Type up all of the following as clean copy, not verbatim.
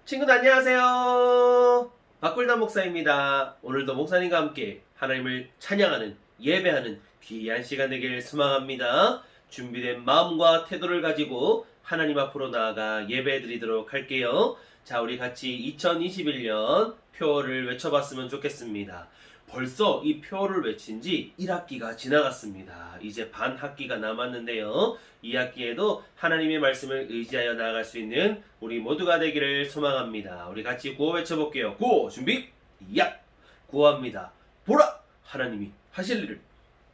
친구들 안녕하세요. 박굴단 목사입니다. 오늘도 목사님과 함께 하나님을 찬양하는 예배하는 귀한 시간 되길 소망합니다. 준비된 마음과 태도를 가지고 하나님 앞으로 나아가 예배 드리도록 할게요. 자, 우리 같이 2021년 표어를 외쳐봤으면 좋겠습니다. 벌써 이 표어를 외친 지 1학기가 지나갔습니다. 이제 반 학기가 남았는데요. 이 학기에도 하나님의 말씀을 의지하여 나아갈 수 있는 우리 모두가 되기를 소망합니다. 우리 같이 구호 외쳐볼게요. 구호 준비 야! 구호합니다. 보라! 하나님이 하실 일을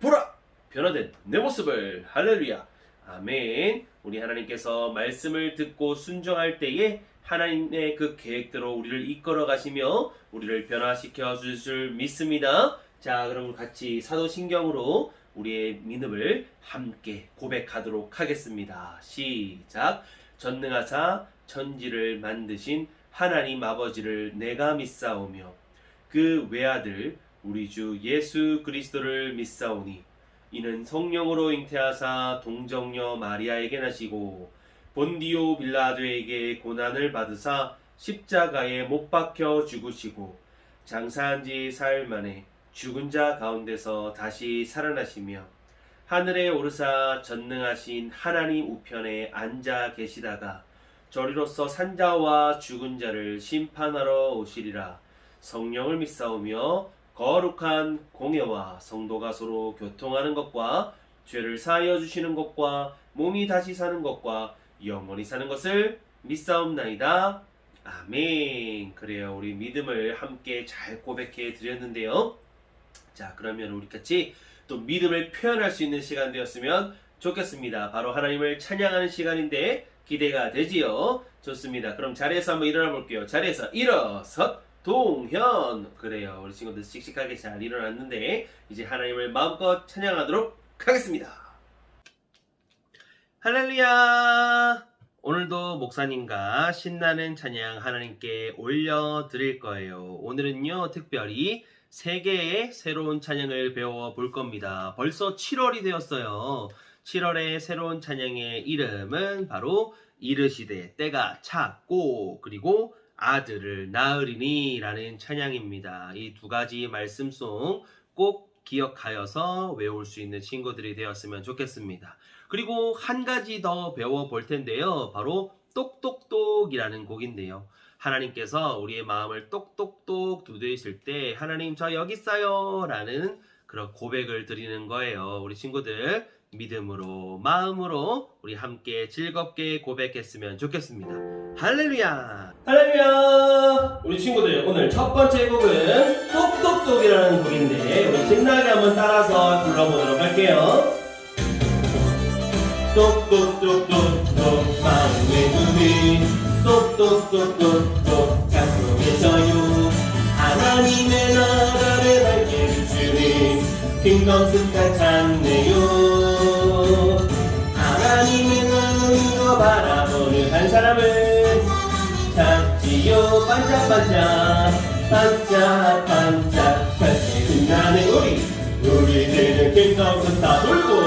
보라! 변화된 내 모습을 할렐루야. 아멘. 우리 하나님께서 말씀을 듣고 순종할 때에 하나님의 그 계획대로 우리를 이끌어 가시며 우리를 변화시켜 주실 줄 믿습니다. 자, 그럼 같이 사도신경으로 우리의 믿음을 함께 고백하도록 하겠습니다. 시작. 전능하사 천지를 만드신 하나님 아버지를 내가 믿사오며 그 외아들 우리 주 예수 그리스도를 믿사오니 이는 성령으로 잉태하사 동정녀 마리아에게 나시고 본디오 빌라도에게 고난을 받으사 십자가에 못 박혀 죽으시고 장사한 지 사흘 만에 죽은 자 가운데서 다시 살아나시며 하늘에 오르사 전능하신 하나님 우편에 앉아 계시다가 저리로서 산자와 죽은 자를 심판하러 오시리라. 성령을 믿사오며 거룩한 공예와 성도가 서로 교통하는 것과 죄를 사하여 주시는 것과 몸이 다시 사는 것과 영원히 사는 것을 믿사옵나이다. 아멘. 그래요. 우리 믿음을 함께 잘 고백해 드렸는데요. 자, 그러면 우리 같이 또 믿음을 표현할 수 있는 시간 되었으면 좋겠습니다. 바로 하나님을 찬양하는 시간인데 기대가 되지요. 좋습니다. 그럼 자리에서 한번 일어나 볼게요. 자리에서 일어섰 동현. 그래요. 우리 친구들 씩씩하게 잘 일어났는데 이제 하나님을 마음껏 찬양하도록 하겠습니다. 할렐루야. 오늘도 목사님과 신나는 찬양 하나님께 올려드릴 거예요. 오늘은요 특별히 3개의 새로운 찬양을 배워볼 겁니다. 벌써 7월이 되었어요. 7월의 새로운 찬양의 이름은 바로 이르시되 때가 찼고 그리고 아들을 낳으리니 라는 찬양입니다. 이 두 가지 말씀송 꼭 기억하여서 외울 수 있는 친구들이 되었으면 좋겠습니다. 그리고 한 가지 더 배워볼 텐데요. 바로 똑똑똑이라는 곡인데요. 하나님께서 우리의 마음을 똑똑똑 두드리실 때 하나님 저 여기 있어요 라는 그런 고백을 드리는 거예요. 우리 친구들 믿음으로 마음으로 우리 함께 즐겁게 고백했으면 좋겠습니다. 할렐루야. 할렐루야. 우리 친구들 오늘 첫 번째 곡은 똑똑똑이라는 곡인데 우리 신나게 한번 따라서 불러보도록 할게요. 똑똑똑똑똑 마음의 눈이 똑똑똑똑똑 약속에서요 하나님의 나라를 밝게 주니 킹덤스타 찾네요. 하나님의 눈으로 바라보는 한 사람을 찾지요. 반짝반짝 반짝반짝 밝게 빛나는 우리들은 킹덤스타 돌고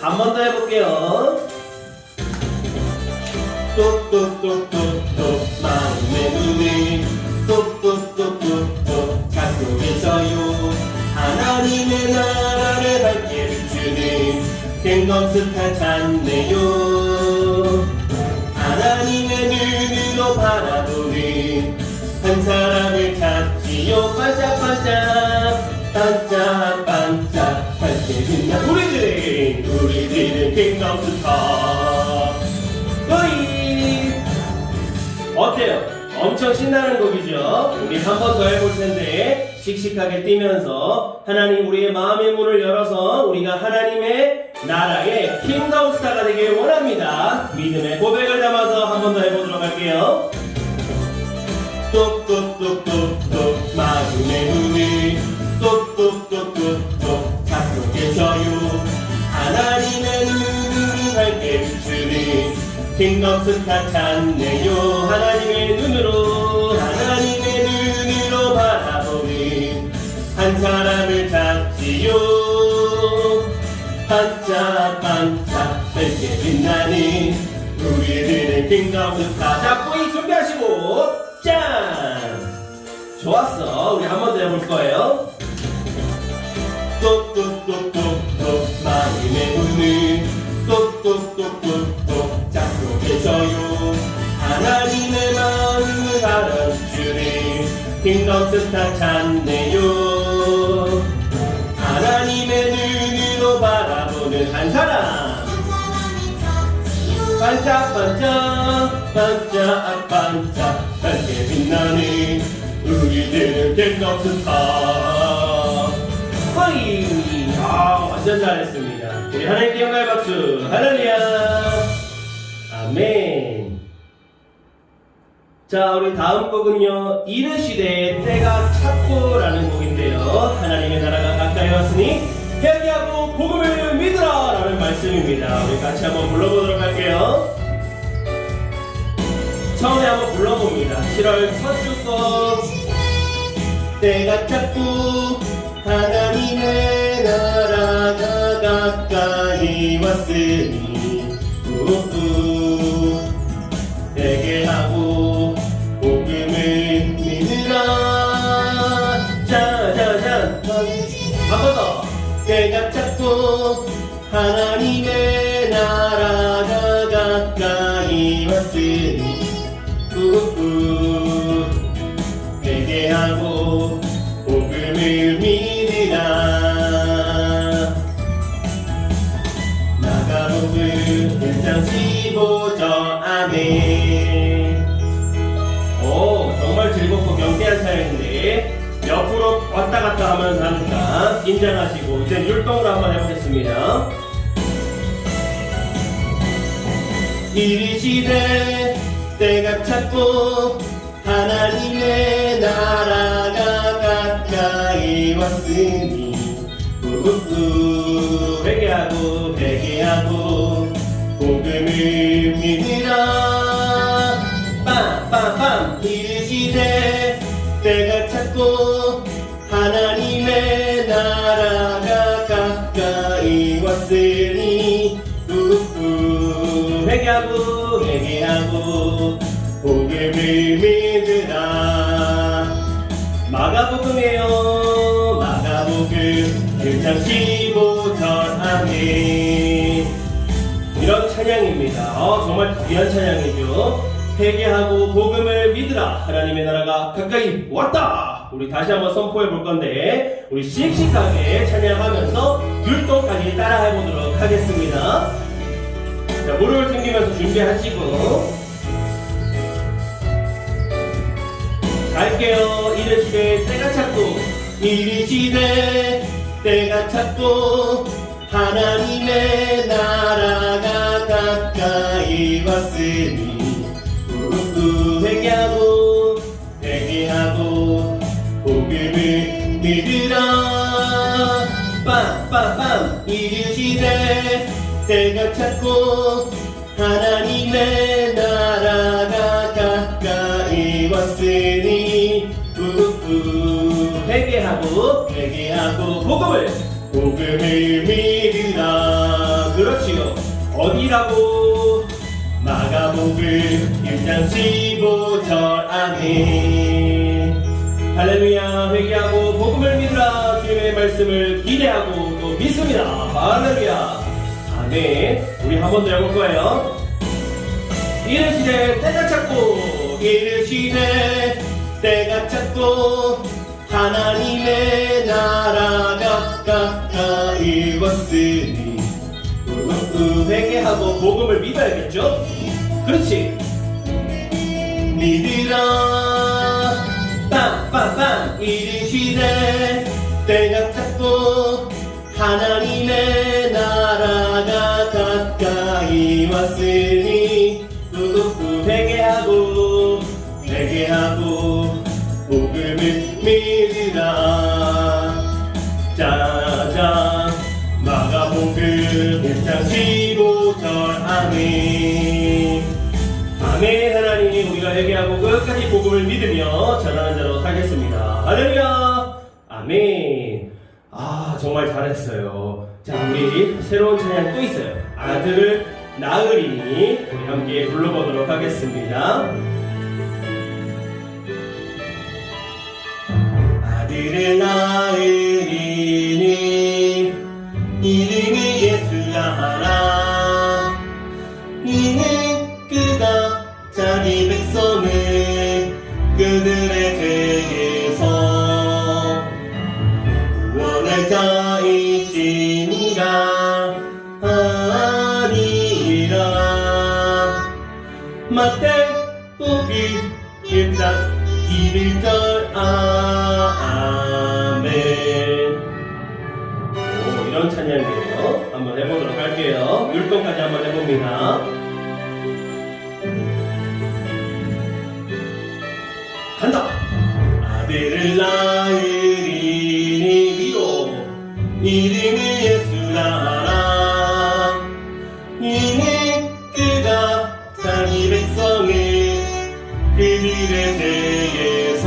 한 번 더 해볼게요. 똑똑똑똑똑 마음의 눈이 똑똑똑똑똑 작동해서요 하나님의 나라를 밝게 비추는 갱검스타 찾네요. 하나님의 눈으로 바라보는 한 사람을 찾지요. 반짝반짝 반짝반짝 밝게 빛나 우리들은 킹덤스타. 어이 어때요? 엄청 신나는 곡이죠? 우리 한 번 더 해볼 텐데 씩씩하게 뛰면서 하나님 우리의 마음의 문을 열어서 우리가 하나님의 나라의 킹덤스타가 되길 원합니다. 믿음의 고백을 담아서 한 번 더 해보도록 할게요. 똑똑똑똑똑 마음의 문이 똑똑똑똑똑 작동해서요 하나님의 눈을 밝게 비추니 킹덤스타 찾네요. 하나님의 눈으로 바라보니 한 사람을 찾지요. 반짝반짝 밝게 빛나니 우리들은 킹덤 스타. 자, 뿌이 준비하시고 짠! 좋았어. 우리 한 번 더 해볼 거예요. 똑똑똑똑똑 마음의 문을 똑똑똑똑똑 잡고 계셔요. 하나님의 마음을 알아주니 킹덤 스타 찾네요. 하나님의 눈으로 바라보는 한 사람. 반짝반짝 반짝반짝 밝게 빛나는 우리들은 킹덤 스타. 허이! 완전 잘했습니다. 우리 하나님께 영광의 박수. 할렐루야. 아멘. 자, 우리 다음 곡은요, 이르시되 때가 찼고라는 곡인데요. 하나님의 나라가 가까이 왔으니 회개하고 복음을 믿으라 라는 말씀입니다. 우리 같이 한번 불러보도록 할게요. 처음에 한번 불러봅니다. 7월 첫 주거. 때가 찼고 하나님의 나라가 가까이 왔으니 회개하고 복음을 믿으라. 짜자잔 한 번 더. 때가 찼고 하나님의 나라가 가까이 왔으니 회개하고 복음을 믿으라. 마가복음 1장 15절. 아멘. 오, 정말 즐겁고 경쾌한 사연인데 옆으로 왔다 갔다 하면서 하니까 긴장하시고 이제 율동으로 한번 해보겠습니다. 이르시되 때가 찼고 하나님의 나라가 가까이 왔으니 회개하고 복음을 믿으라. 빰빰빰. 이르시되 때가 찼고 하나님의 나라가 가까이 왔으니 회개하고 복음을 믿으라. 마가복음이에요. 마가복음 1장 15절. 아멘. 이런 찬양입니다. 정말 귀한 찬양이죠. 회개하고 복음을 믿으라. 하나님의 나라가 가까이 왔다. 우리 다시 한번 선포해 볼 건데 우리 씩씩하게 찬양하면서 율동까지 따라 해보도록 하겠습니다. 자, 무릎을 당기면서 준비하시고 갈게요. 이르시되 때가 찼고 이르시되 때가 찼고 하나님의 나라가 가까이 왔으니 회개하고 복음을 믿으라. 빰빰빰. 이르시되 때가 찼고 하나님의 나라가 가까이 왔으니 회개하고 복음을 믿으라. 그렇지요. 어디라고? 마가복음 1장 15절. 아멘. 할렐루야. 회개하고 복음을 믿으라. 주님의 말씀을 기대하고 또 믿습니다. 할렐루야. 아멘. 우리 한 번 더 해볼 거예요. 이르시되 때가 찼고 하나님의 나라가 가까이 왔으니 회개하고 복음을 믿어야겠죠? 그렇지. 믿으라. 빵빵빵. 이르시되 때가 찼고 하나님의 나라가 가까이 왔으니 회개하고 복음을 믿으라. 짜잔. 마가복음 1장 15절. 아멘. 아멘. 하나님, 우리가 회개하고 끝까지 복음을 믿으며 전하는 자로 하겠습니다. 할렐루야. 아멘. 정말 잘했어요. 자, 우리 새로운 찬양 또 있어요. 아들을 나으리니 우리 함께 불러보도록 하겠습니다. 아들을 낳으리니 이름을 예수라 하라. 이는 그가 자기 백성을 그들의 죄에서 구원할 자이시니라 하니라. 마태복음 1장 11절 아멘. 이런 찬양이에요. 한번 해보도록 할게요. 율동까지 한번 해봅니다. 간다. 아들을 낳으리니 위로 이름을 예수라 하라. 이는 그가 자기 백성을 그들의 죄에서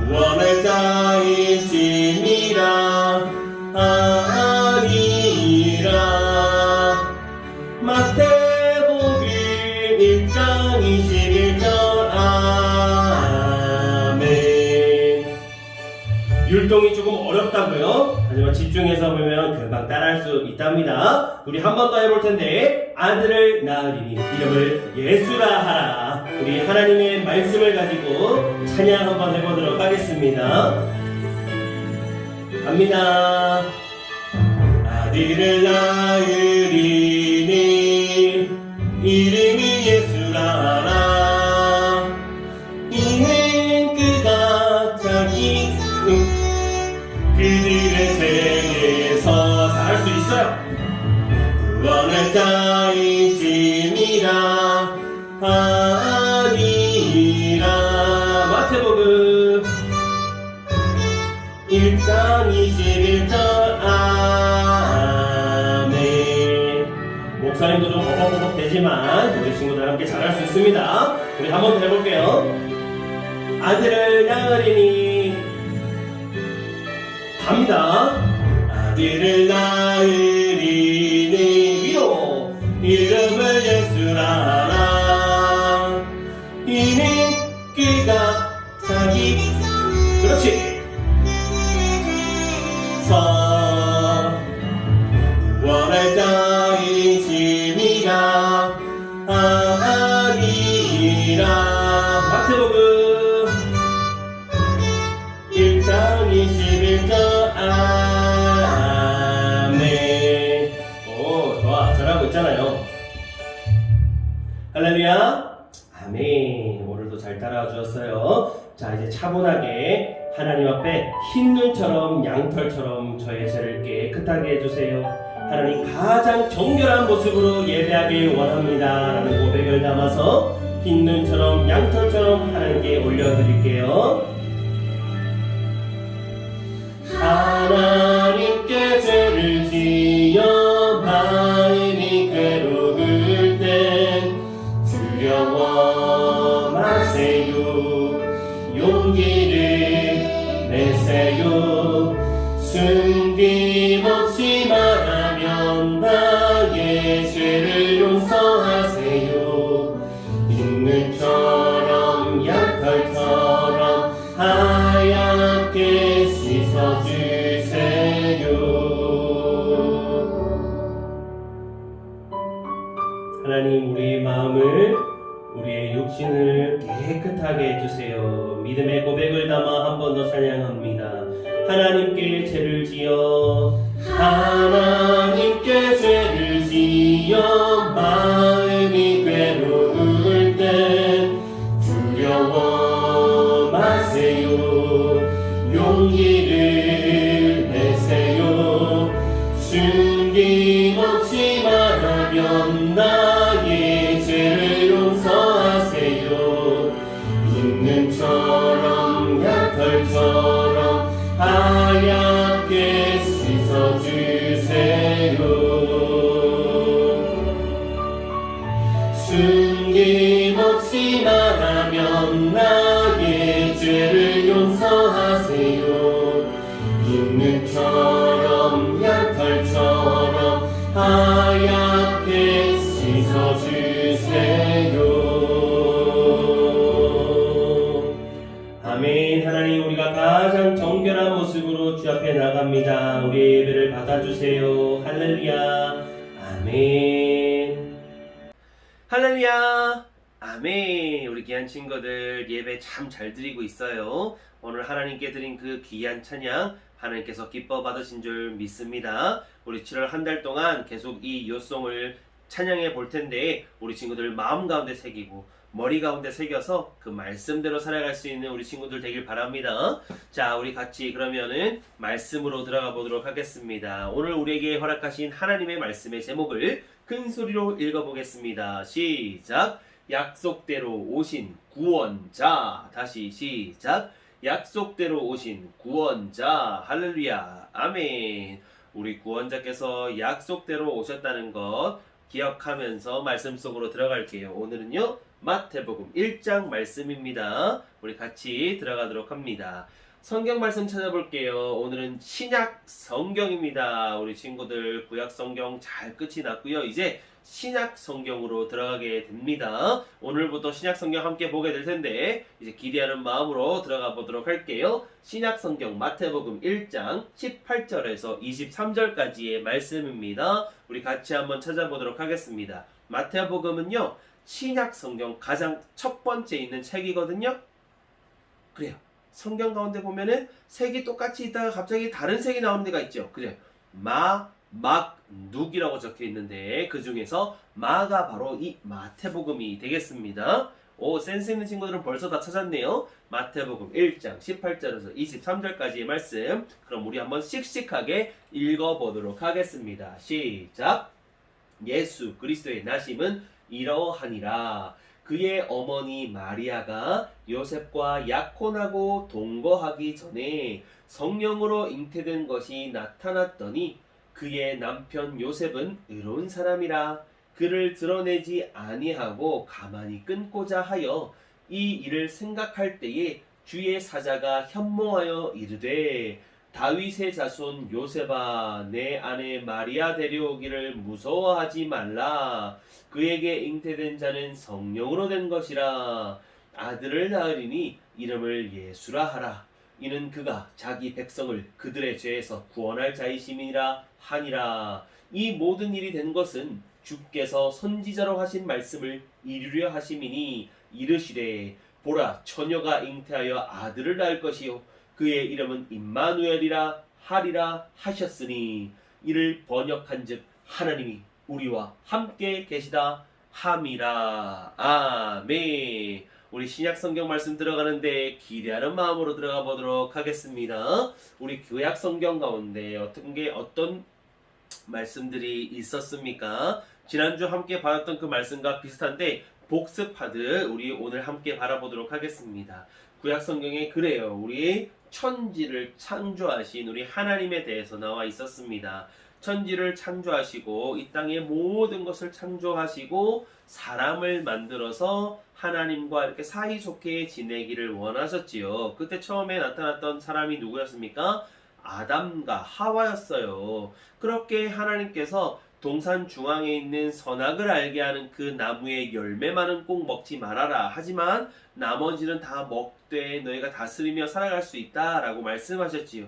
구원할 자이시니라 하니라. 마태복음 1장 21절 아멘. 율동이 조금 어렵다고요? 하지만 집중해서 보면 금방 따라할 수 있답니다. 우리 한 번 더 해볼 텐데, 아들을 낳으리니 이름을 예수라 하라. 우리 하나님의 말씀을 가지고 찬양 한번 해보도록 하겠습니다. 갑니다. 아들을 낳으리니 이름을 예수라 하라. 이는 그가 자기 그들의 죄에서 살 수 있어요. 구원할 자이시니라 하니라. 마태복음 1장 21절 아멘. 목사님도 좀 버벅버벅 되지만 우리 친구들 함께 잘할 수 있습니다. 우리 한 번 더 해볼게요. 아들을 낳으리니 갑니다. 아들을 낳으리니 위로 이름을 예수라 하라. 이는 그가 자기 그렇지 구원할 자이시니라 하니라. 마태복음 1장 21절 아멘. 오, 좋아. 잘하고 있잖아요. 할렐루야. 아멘. 오늘도 잘 따라와 주셨어요. 자, 이제 차분하게 하나님 앞에 흰 눈처럼 양털처럼 저의 죄를 깨끗하게 해주세요. 하나님 가장 정결한 모습으로 예배하길 원합니다 라는 고백을 담아서 흰 눈처럼 양털처럼 하나님께 올려드릴게요. 하나님께 죄를 지어 마음이 괴로울 땐 두려워 마세요. 용기를 내세요. 숨김없이 말하면 나의 죄를 용서하세요. 흰눈처럼 양털처럼 하얗게 씻어주세요. 하나님, 우리의 마음을, 우리의 육신을 깨끗하게 해주세요. 믿음의 고백을 담아 한 번 더 찬양합니다. 하나님께 죄를 지어 하나님께 죄를 지어 마음이 괴로울 땐 두려워 마세요. 용기를 내세요. 숨김없이 말하면 나의 죄를 용서하세요. 흰눈처럼 양털처럼 하얗게 씻어주세요. 숨김없이 말하면 나의 죄를 용서하세요. 흰눈처럼 양털처럼 하얗게 하얗게 씻어주세요. 아멘. 하나님, 우리가 가장 정결한 모습으로 주 앞에 나갑니다. 우리의 예배를 받아주세요. 할렐루야. 아멘. 할렐루야. 아멘. 우리 귀한 친구들 예배 참 잘 드리고 있어요. 오늘 하나님께 드린 그 귀한 찬양 하나님께서 기뻐 받으신 줄 믿습니다. 우리 7월 한 달 동안 계속 이 요송을 찬양해 볼 텐데 우리 친구들 마음 가운데 새기고 머리 가운데 새겨서 그 말씀대로 살아갈 수 있는 우리 친구들 되길 바랍니다. 자, 우리 같이 그러면은 말씀으로 들어가 보도록 하겠습니다. 오늘 우리에게 허락하신 하나님의 말씀의 제목을 큰 소리로 읽어보겠습니다. 시작. 약속대로 오신 구원자. 다시 시작. 약속대로 오신 구원자. 할렐루야. 아멘. 우리 구원자께서 약속대로 오셨다는 것 기억하면서 말씀 속으로 들어갈게요. 오늘은요 마태복음 1장 말씀입니다. 우리 같이 들어가도록 합니다. 성경 말씀 찾아볼게요. 오늘은 신약 성경입니다. 우리 친구들 구약 성경 잘 끝이 났고요. 이제 신약 성경으로 들어가게 됩니다. 오늘부터 신약 성경 함께 보게 될 텐데 이제 기대하는 마음으로 들어가 보도록 할게요. 신약 성경 마태복음 1장 18절에서 23절까지의 말씀입니다. 우리 같이 한번 찾아보도록 하겠습니다. 마태복음은요 신약 성경 가장 첫 번째 있는 책이거든요. 그래요. 성경 가운데 보면은 색이 똑같이 있다가 갑자기 다른 색이 나오는 데가 있죠. 그래요. 막, 눅이라고 적혀 있는데 그 중에서 마가 바로 이 마태복음이 되겠습니다. 오, 센스 있는 친구들은 벌써 다 찾았네요. 마태복음 1장 18절에서 23절까지의 말씀. 그럼 우리 한번 씩씩하게 읽어보도록 하겠습니다. 시작. 예수 그리스도의 나심은 이러하니라. 그의 어머니 마리아가 요셉과 약혼하고 동거하기 전에 성령으로 잉태된 것이 나타났더니 그의 남편 요셉은 의로운 사람이라 그를 드러내지 아니하고 가만히 끊고자 하여 이 일을 생각할 때에 주의 사자가 현몽하여 이르되 다윗의 자손 요셉아 내 아내 마리아 데려오기를 무서워하지 말라. 그에게 잉태된 자는 성령으로 된 것이라. 아들을 낳으리니 이름을 예수라 하라. 이는 그가 자기 백성을 그들의 죄에서 구원할 자이심이라 하니라. 이 모든 일이 된 것은 주께서 선지자로 하신 말씀을 이루려 하심이니 이르시되 보라 처녀가 잉태하여 아들을 낳을 것이요 그의 이름은 임마누엘이라 하리라 하셨으니 이를 번역한즉 하나님이 우리와 함께 계시다 함이라. 아멘. 우리 신약 성경 말씀 들어가는데 기대하는 마음으로 들어가 보도록 하겠습니다. 우리 구약 성경 가운데 어떤 말씀들이 있었습니까? 지난주 함께 받았던 그 말씀과 비슷한데 복습하듯 우리 오늘 함께 바라보도록 하겠습니다. 구약 성경에 그래요. 우리 천지를 창조하신 우리 하나님에 대해서 나와 있었습니다. 천지를 창조하시고 이 땅의 모든 것을 창조하시고 사람을 만들어서 하나님과 이렇게 사이좋게 지내기를 원하셨지요. 그때 처음에 나타났던 사람이 누구였습니까? 아담과 하와였어요. 그렇게 하나님께서 동산 중앙에 있는 선악을 알게 하는 그 나무의 열매만은 꼭 먹지 말아라. 하지만 나머지는 다 먹되 너희가 다스리며 살아갈 수 있다라고 말씀하셨지요.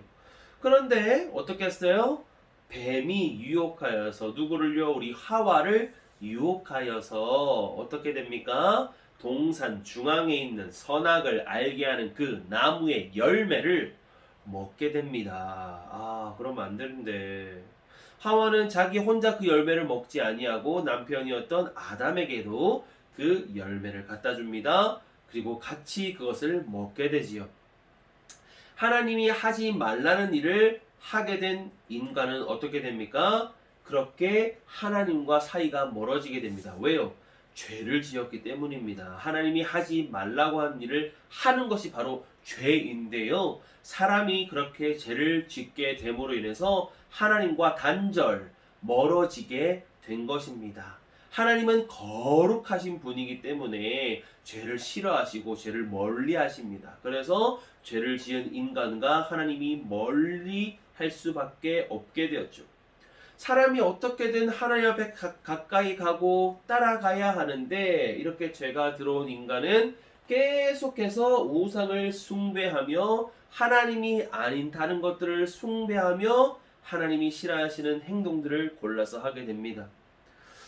그런데 어떻게 했어요? 뱀이 유혹하여서 누구를요? 우리 하와를 유혹하여서 어떻게 됩니까? 동산 중앙에 있는 선악을 알게 하는 그 나무의 열매를 먹게 됩니다. 그러면 안 되는데. 하와는 자기 혼자 그 열매를 먹지 아니하고 남편이었던 아담에게도 그 열매를 갖다 줍니다. 그리고 같이 그것을 먹게 되지요. 하나님이 하지 말라는 일을 하게 된 인간은 어떻게 됩니까? 그렇게 하나님과 사이가 멀어지게 됩니다. 왜요? 죄를 지었기 때문입니다. 하나님이 하지 말라고 한 일을 하는 것이 바로 죄인데요. 사람이 그렇게 죄를 짓게 됨으로 인해서 하나님과 단절, 멀어지게 된 것입니다. 하나님은 거룩하신 분이기 때문에 죄를 싫어하시고 죄를 멀리 하십니다. 그래서 죄를 지은 인간과 하나님이 멀리 할 수밖에 없게 되었죠. 사람이 어떻게든 하나님 앞에 가까이 가고 따라가야 하는데 이렇게 죄가 들어온 인간은 계속해서 우상을 숭배하며 하나님이 아닌 다른 것들을 숭배하며 하나님이 싫어하시는 행동들을 골라서 하게 됩니다.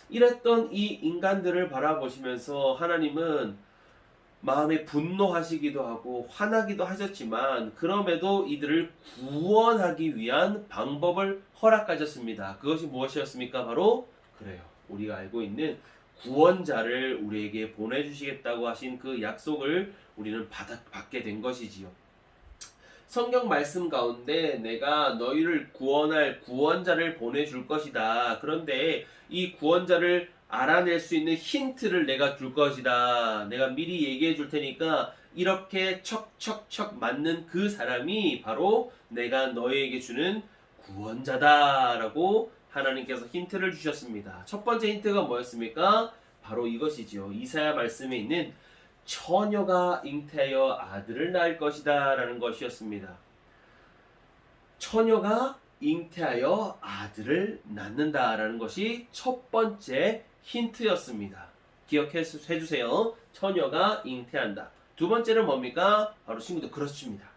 이랬던 이 인간들을 바라보시면서 하나님은 마음에 분노하시기도 하고 화나기도 하셨지만 그럼에도 이들을 구원하기 위한 방법을 허락하셨습니다. 그것이 무엇이었습니까? 바로 그래요. 우리가 알고 있는 구원자를 우리에게 보내주시겠다고 하신 그 약속을 우리는 받게 된 것이지요. 성경 말씀 가운데 내가 너희를 구원할 구원자를 보내줄 것이다. 그런데 이 구원자를 알아낼 수 있는 힌트를 내가 줄 것이다. 내가 미리 얘기해 줄 테니까 이렇게 척척척 맞는 그 사람이 바로 내가 너희에게 주는 구원자다라고 하나님께서 힌트를 주셨습니다. 첫 번째 힌트가 뭐였습니까? 바로 이것이지요. 이사야 말씀에 있는 처녀가 잉태하여 아들을 낳을 것이다 라는 것이었습니다. 처녀가 잉태하여 아들을 낳는다 라는 것이 첫 번째 힌트였습니다. 기억해 주세요. 처녀가 잉태한다. 두 번째는 뭡니까? 바로 친구들 그렇습니다.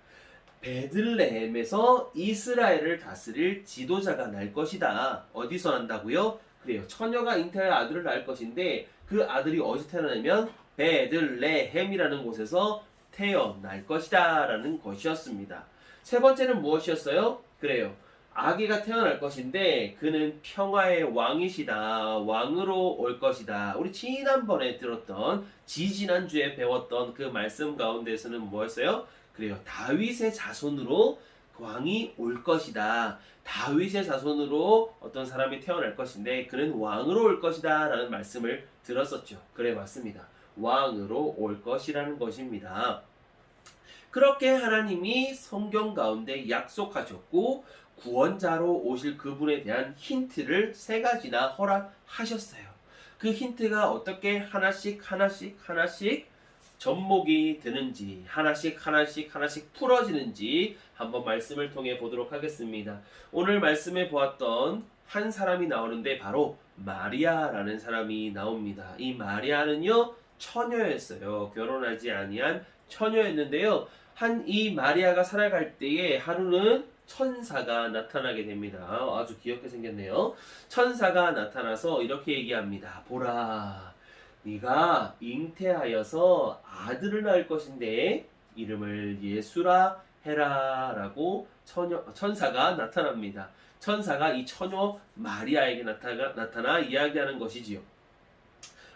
베들레헴에서 이스라엘을 다스릴 지도자가 날 것이다. 어디서 난다고요? 그래요. 처녀가 잉태하여 아들을 낳을 것인데 그 아들이 어디서 태어나냐면 베들레헴이라는 곳에서 태어날 것이다 라는 것이었습니다. 세 번째는 무엇이었어요? 그래요. 아기가 태어날 것인데 그는 평화의 왕이시다. 왕으로 올 것이다. 우리 지난번에 들었던 지지난주에 배웠던 그 말씀 가운데서는 뭐였어요? 그래요. 다윗의 자손으로 왕이 올 것이다. 다윗의 자손으로 어떤 사람이 태어날 것인데 그는 왕으로 올 것이다 라는 말씀을 들었었죠. 그래 맞습니다. 왕으로 올 것이라는 것입니다. 그렇게 하나님이 성경 가운데 약속하셨고 구원자로 오실 그분에 대한 힌트를 세 가지나 허락하셨어요. 그 힌트가 어떻게 하나씩 접목이 되는지 하나씩 풀어지는지 한번 말씀을 통해 보도록 하겠습니다. 오늘 말씀에 보았던 한 사람이 나오는데 바로 마리아라는 사람이 나옵니다. 이 마리아는요 처녀였어요. 결혼하지 아니한 처녀였는데요. 이 마리아가 살아갈 때에 하루는 천사가 나타나게 됩니다. 아주 귀엽게 생겼네요. 천사가 나타나서 이렇게 얘기합니다. 보라, 네가 잉태하여서 아들을 낳을 것인데 이름을 예수라 해라 라고 천사가 나타납니다. 천사가 이 처녀 마리아에게 나타나 이야기하는 것이지요.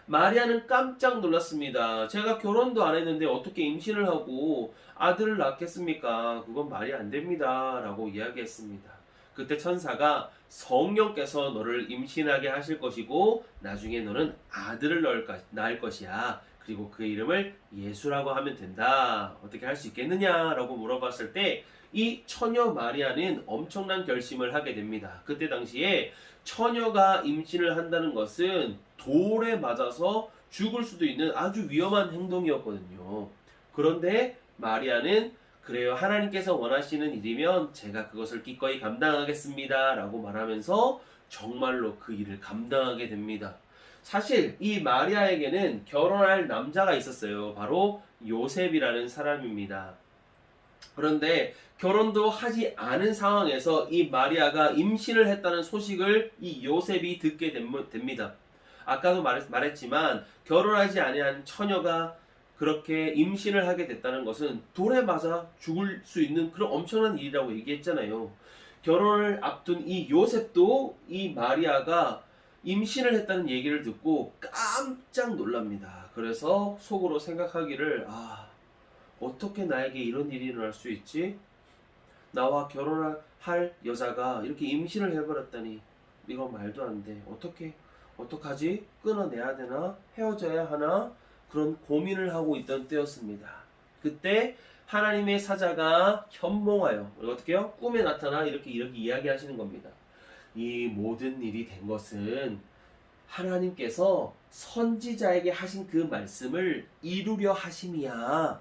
마리아는 깜짝 놀랐습니다. 제가 결혼도 안 했는데 어떻게 임신을 하고 아들을 낳겠습니까? 그건 말이 안 됩니다. 라고 이야기했습니다. 그때 천사가 성령께서 너를 임신하게 하실 것이고 나중에 너는 아들을 낳을 것이야. 그리고 그 이름을 예수라고 하면 된다. 어떻게 할 수 있겠느냐? 라고 물어봤을 때 이 처녀 마리아는 엄청난 결심을 하게 됩니다. 그때 당시에 처녀가 임신을 한다는 것은 돌에 맞아서 죽을 수도 있는 아주 위험한 행동이었거든요. 그런데 마리아는 그래요. 하나님께서 원하시는 일이면 제가 그것을 기꺼이 감당하겠습니다. 라고 말하면서 정말로 그 일을 감당하게 됩니다. 사실 이 마리아에게는 결혼할 남자가 있었어요. 바로 요셉이라는 사람입니다. 그런데 결혼도 하지 않은 상황에서 이 마리아가 임신을 했다는 소식을 이 요셉이 듣게 됩니다. 아까도 말했지만 결혼하지 아니한 처녀가 그렇게 임신을 하게 됐다는 것은 돌에 맞아 죽을 수 있는 그런 엄청난 일이라고 얘기했잖아요. 결혼을 앞둔 이 요셉도 이 마리아가 임신을 했다는 얘기를 듣고 깜짝 놀랍니다. 그래서 속으로 생각하기를 어떻게 나에게 이런 일이 일어날 수 있지? 나와 결혼할 여자가 이렇게 임신을 해버렸다니 이건 말도 안 돼. 어떡하지? 끊어내야 되나? 헤어져야 하나? 그런 고민을 하고 있던 때였습니다. 그때 하나님의 사자가 현몽하여 어떻게 해요? 꿈에 나타나 이렇게 이야기하시는 겁니다. 이 모든 일이 된 것은 하나님께서 선지자에게 하신 그 말씀을 이루려 하심이야.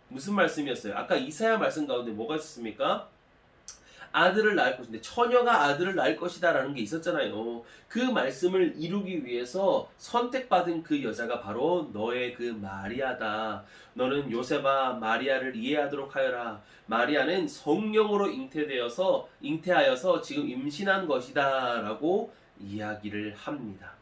무슨 말씀이었어요? 아까 이사야 말씀 가운데 뭐가 있었습니까? 아들을 낳을 것인데 처녀가 아들을 낳을 것이다라는 게 있었잖아요. 그 말씀을 이루기 위해서 선택받은 그 여자가 바로 너의 그 마리아다. 너는 요셉아 마리아를 이해하도록 하여라. 마리아는 성령으로 잉태하여서 지금 임신한 것이다라고 이야기를 합니다.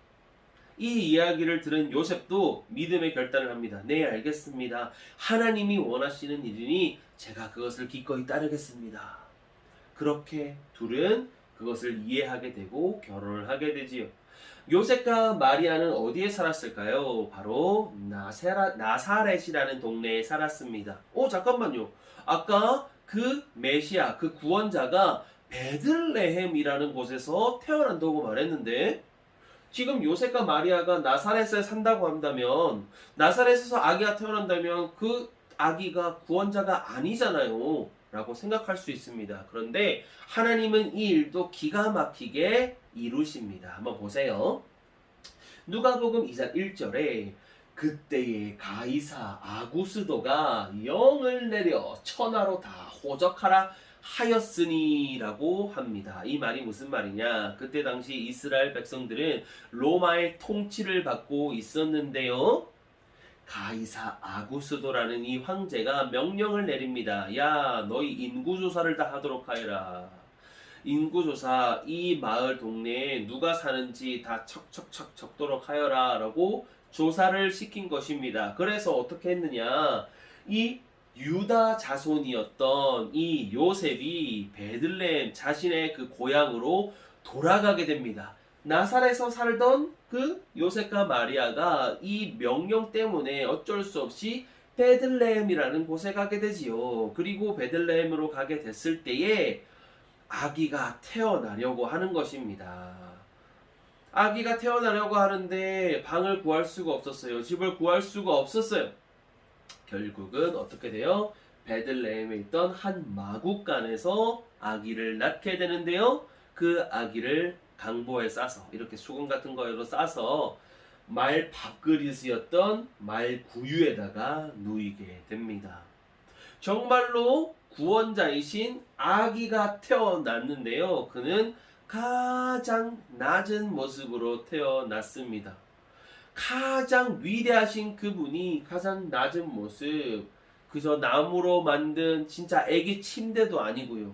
이 이야기를 들은 요셉도 믿음의 결단을 합니다. 네, 알겠습니다. 하나님이 원하시는 일이니 제가 그것을 기꺼이 따르겠습니다. 그렇게 둘은 그것을 이해하게 되고 결혼을 하게 되지요. 요셉과 마리아는 어디에 살았을까요? 바로 나사렛이라는 동네에 살았습니다. 잠깐만요. 아까 그 메시아, 그 구원자가 베들레헴이라는 곳에서 태어난다고 말했는데 지금 요셉과 마리아가 나사렛에 산다고 한다면 나사렛에서 아기가 태어난다면 그 아기가 구원자가 아니잖아요 라고 생각할 수 있습니다. 그런데 하나님은 이 일도 기가 막히게 이루십니다. 한번 보세요. 누가복음 2장 1절에 그때의 가이사 아구스도가 영을 내려 천하로 다 호적하라 하였으니라고 합니다. 이 말이 무슨 말이냐? 그때 당시 이스라엘 백성들은 로마의 통치를 받고 있었는데요. 가이사 아구스도라는 이 황제가 명령을 내립니다. 야, 너희 인구조사를 다 하도록 하여라. 인구조사, 이 마을 동네에 누가 사는지 다 척척척 적도록 하여라 라고 조사를 시킨 것입니다. 그래서 어떻게 했느냐? 이 유다 자손이었던 이 요셉이 베들레헴 자신의 그 고향으로 돌아가게 됩니다. 나사렛에서 살던 그 요셉과 마리아가 이 명령 때문에 어쩔 수 없이 베들레헴이라는 곳에 가게 되지요. 그리고 베들레헴으로 가게 됐을 때에 아기가 태어나려고 하는 것입니다. 아기가 태어나려고 하는데 방을 구할 수가 없었어요. 집을 구할 수가 없었어요. 결국은 어떻게 돼요? 베들레헴에 있던 한 마구간에서 아기를 낳게 되는데요. 그 아기를 강보에 싸서 이렇게 수건 같은 거로 싸서 말 밥그릇이었던 말 구유에다가 누이게 됩니다. 정말로 구원자이신 아기가 태어났는데요. 그는 가장 낮은 모습으로 태어났습니다. 가장 위대하신 그분이 가장 낮은 모습, 그저 나무로 만든 진짜 애기 침대도 아니고요.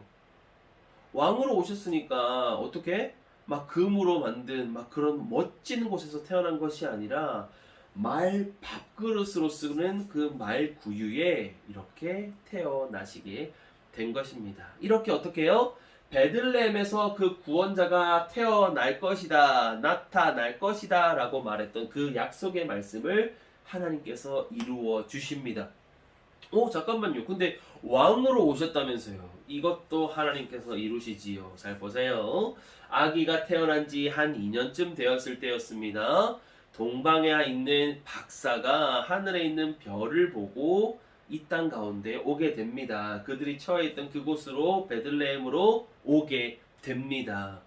왕으로 오셨으니까 어떻게 막 금으로 만든 막 그런 멋진 곳에서 태어난 것이 아니라 말 밥그릇으로 쓰는 그 말 구유에 이렇게 태어나시게 된 것입니다. 이렇게 어떻게 해요? 베들레헴에서 그 구원자가 태어날 것이다, 나타날 것이다 라고 말했던 그 약속의 말씀을 하나님께서 이루어 주십니다. 잠깐만요. 근데 왕으로 오셨다면서요. 이것도 하나님께서 이루시지요. 잘 보세요. 아기가 태어난 지 한 2년쯤 되었을 때였습니다. 동방에 있는 박사가 하늘에 있는 별을 보고 이 땅 가운데 오게 됩니다. 그들이 처해 있던 그곳으로 베들레헴으로 오게 됩니다.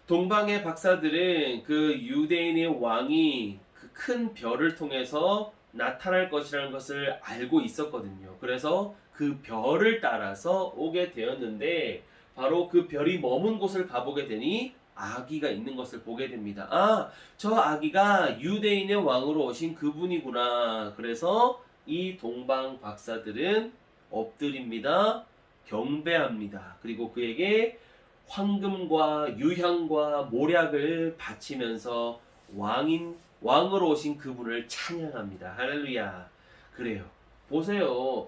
동방의 박사들은 그 유대인의 왕이 그 큰 별을 통해서 나타날 것이라는 것을 알고 있었거든요. 그래서 그 별을 따라서 오게 되었는데 바로 그 별이 머문 곳을 가보게 되니 아기가 있는 것을 보게 됩니다. 저 아기가 유대인의 왕으로 오신 그분이구나. 그래서 이 동방 박사들은 엎드립니다. 경배합니다. 그리고 그에게 황금과 유향과 모략을 바치면서 왕으로 오신 그분을 찬양합니다. 할렐루야. 그래요. 보세요.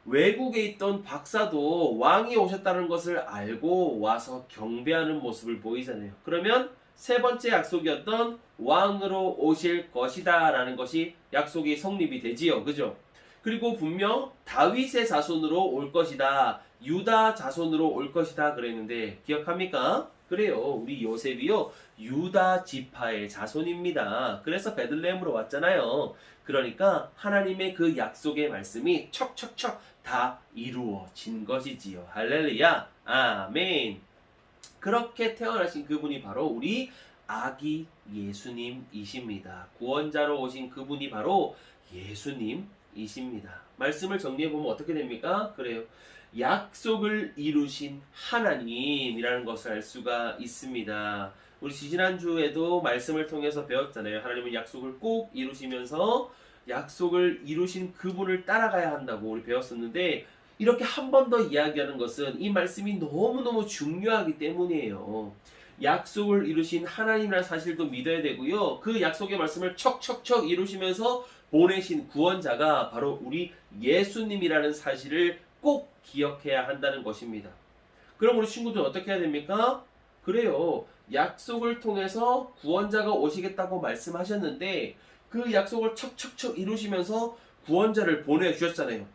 외국에 있던 박사도 왕이 오셨다는 것을 알고 와서 경배하는 모습을 보이잖아요. 그러면 세 번째 약속이었던 왕으로 오실 것이다 라는 것이 약속이 성립이 되지요. 그죠? 그리고 분명 다윗의 자손으로 올 것이다. 유다 자손으로 올 것이다 그랬는데 기억합니까? 그래요. 우리 요셉이요. 유다 지파의 자손입니다. 그래서 베들레헴으로 왔잖아요. 그러니까 하나님의 그 약속의 말씀이 척척척 다 이루어진 것이지요. 할렐루야. 아멘. 그렇게 태어나신 그분이 바로 우리 아기 예수님이십니다. 구원자로 오신 그분이 바로 예수님이십니다. 말씀을 정리해보면 어떻게 됩니까? 그래요. 약속을 이루신 하나님이라는 것을 알 수가 있습니다. 우리 지난주에도 말씀을 통해서 배웠잖아요. 하나님은 약속을 꼭 이루시면서 약속을 이루신 그분을 따라가야 한다고 우리 배웠었는데, 이렇게 한 번 더 이야기하는 것은 이 말씀이 너무너무 중요하기 때문이에요. 약속을 이루신 하나님이라는 사실도 믿어야 되고요. 그 약속의 말씀을 척척척 이루시면서 보내신 구원자가 바로 우리 예수님이라는 사실을 꼭 기억해야 한다는 것입니다. 그럼 우리 친구들 어떻게 해야 됩니까? 그래요. 약속을 통해서 구원자가 오시겠다고 말씀하셨는데 그 약속을 척척척 이루시면서 구원자를 보내주셨잖아요.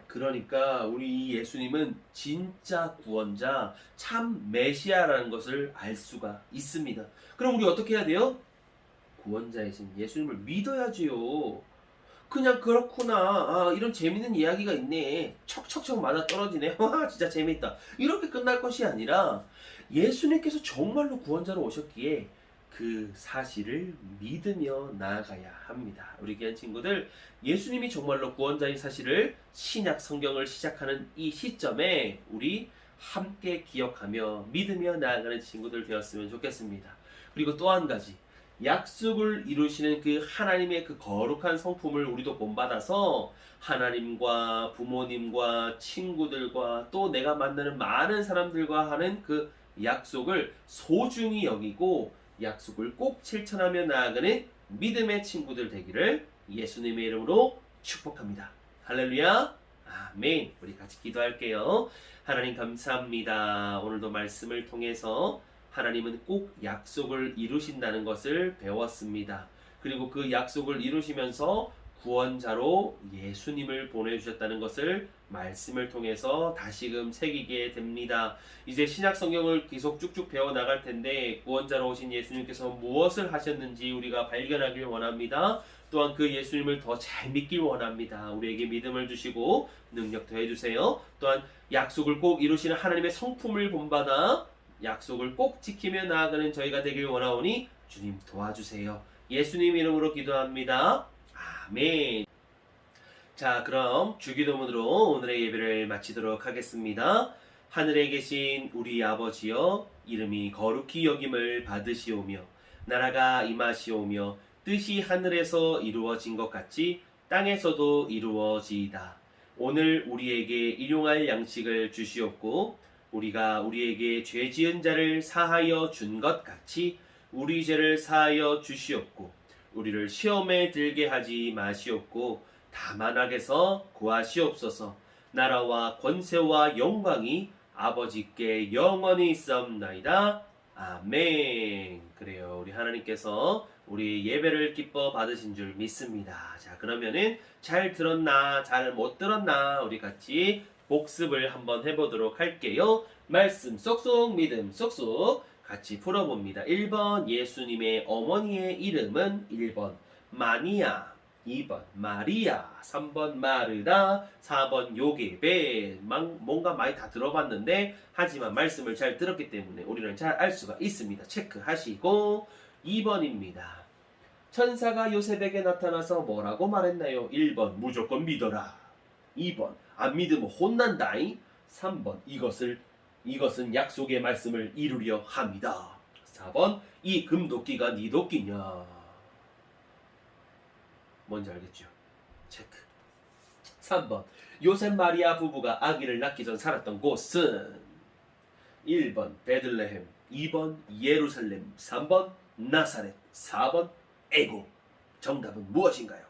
그러니까 우리 이 예수님은 진짜 구원자, 참 메시아라는 것을 알 수가 있습니다. 그럼 우리 어떻게 해야 돼요? 구원자이신 예수님을 믿어야지요. 그냥 그렇구나. 아, 이런 재밌는 이야기가 있네. 척척척 맞아 떨어지네. 와, 진짜 재밌다. 이렇게 끝날 것이 아니라 예수님께서 정말로 구원자로 오셨기에 그 사실을 믿으며 나아가야 합니다. 우리 귀한 친구들, 예수님이 정말로 구원자인 사실을 신약 성경을 시작하는 이 시점에 우리 함께 기억하며 믿으며 나아가는 친구들 되었으면 좋겠습니다. 그리고 또 한 가지, 약속을 이루시는 그 하나님의 그 거룩한 성품을 우리도 본받아서 하나님과 부모님과 친구들과 또 내가 만나는 많은 사람들과 하는 그 약속을 소중히 여기고 약속을 꼭 실천하며 나아가는 믿음의 친구들 되기를 예수님의 이름으로 축복합니다. 할렐루야. 아멘. 우리 같이 기도할게요. 하나님 감사합니다. 오늘도 말씀을 통해서 하나님은 꼭 약속을 이루신다는 것을 배웠습니다. 그리고 그 약속을 이루시면서 구원자로 예수님을 보내주셨다는 것을 말씀을 통해서 다시금 새기게 됩니다. 이제 신약 성경을 계속 쭉쭉 배워 나갈 텐데 구원자로 오신 예수님께서 무엇을 하셨는지 우리가 발견하길 원합니다. 또한 그 예수님을 더 잘 믿길 원합니다. 우리에게 믿음을 주시고 능력 더해 주세요. 또한 약속을 꼭 이루시는 하나님의 성품을 본받아 약속을 꼭 지키며 나아가는 저희가 되길 원하오니 주님 도와주세요. 예수님 이름으로 기도합니다. 아멘. 자, 그럼 주기도문으로 오늘의 예배를 마치도록 하겠습니다. 하늘에 계신 우리 아버지여, 이름이 거룩히 여김을 받으시오며 나라가 임하시오며 뜻이 하늘에서 이루어진 것 같이 땅에서도 이루어지이다. 오늘 우리에게 일용할 양식을 주시옵고 우리가 우리에게 죄 지은 자를 사하여 준 것 같이 우리 죄를 사하여 주시옵고 우리를 시험에 들게 하지 마시옵고 다만 악에서 구하시옵소서. 나라와 권세와 영광이 아버지께 영원히 있사옵나이다. 아멘. 그래요. 우리 하나님께서 우리 예배를 기뻐 받으신 줄 믿습니다. 자, 그러면은 잘 들었나 잘 못 들었나 우리 같이 복습을 한번 해보도록 할게요. 말씀 쏙쏙 믿음 쏙쏙 같이 풀어봅니다. 1번 예수님의 어머니의 이름은 1번 마니아, 2번 마리아, 3번 마르다, 4번 요게벳. 뭔가 많이 다 들어봤는데 하지만 말씀을 잘 들었기 때문에 우리는 잘 알 수가 있습니다. 체크하시고 2번입니다. 천사가 요셉에게 나타나서 뭐라고 말했나요? 1번 무조건 믿어라, 2번 안 믿으면 혼난다잉, 3번 이것은 약속의 말씀을 이루려 합니다. 4번 이 금도끼가 네 도끼냐. 뭔지 알겠죠? 체크. 3번 요셉 마리아 부부가 아기를 낳기 전 살았던 곳은 1번 베들레헴, 2번 예루살렘, 3번 나사렛, 4번 애굽. 정답은 무엇인가요?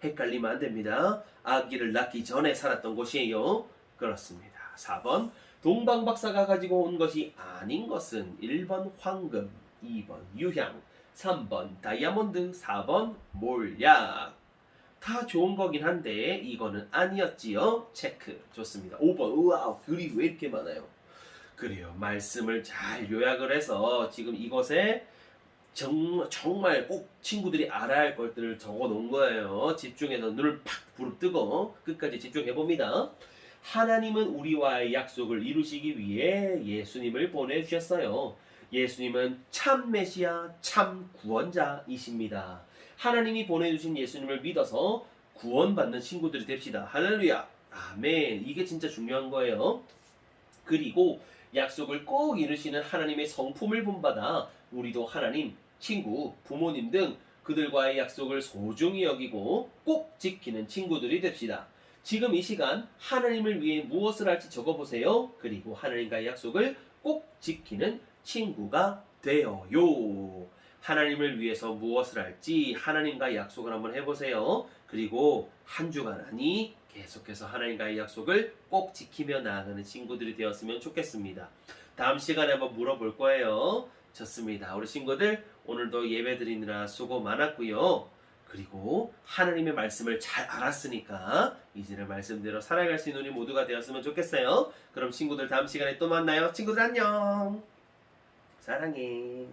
헷갈리면 안 됩니다. 아기를 낳기 전에 살았던 곳이에요. 그렇습니다. 4번 동방박사가 가지고 온 것이 아닌 것은 1번 황금, 2번 유향, 3번 다이아몬드, 4번 몰약. 다 좋은 거긴 한데 이거는 아니었지요. 체크. 좋습니다. 5번 우와 글이 왜 이렇게 많아요? 그래요. 말씀을 잘 요약을 해서 지금 이것에 정말 꼭 친구들이 알아야 할 것들을 적어 놓은 거예요. 집중해서 눈을 팍 부릅뜨고 끝까지 집중해 봅니다. 하나님은 우리와의 약속을 이루시기 위해 예수님을 보내주셨어요. 예수님은 참 메시아, 참 구원자이십니다. 하나님이 보내주신 예수님을 믿어서 구원받는 친구들이 됩시다. 할렐루야. 아멘. 이게 진짜 중요한 거예요. 그리고 약속을 꼭 이루시는 하나님의 성품을 본받아 우리도 하나님, 친구, 부모님 등 그들과의 약속을 소중히 여기고 꼭 지키는 친구들이 됩시다. 지금 이 시간 하나님을 위해 무엇을 할지 적어보세요. 그리고 하나님과의 약속을 꼭 지키는 친구가 되어요. 하나님을 위해서 무엇을 할지 하나님과의 약속을 한번 해보세요. 그리고 한 주간 안이 계속해서 하나님과의 약속을 꼭 지키며 나아가는 친구들이 되었으면 좋겠습니다. 다음 시간에 한번 물어볼 거예요. 좋습니다. 우리 친구들 오늘도 예배 드리느라 수고 많았고요. 그리고 하나님의 말씀을 잘 알았으니까 이제는 말씀대로 살아갈 수 있는 우리 모두가 되었으면 좋겠어요. 그럼 친구들 다음 시간에 또 만나요. 친구들 안녕. 사랑해.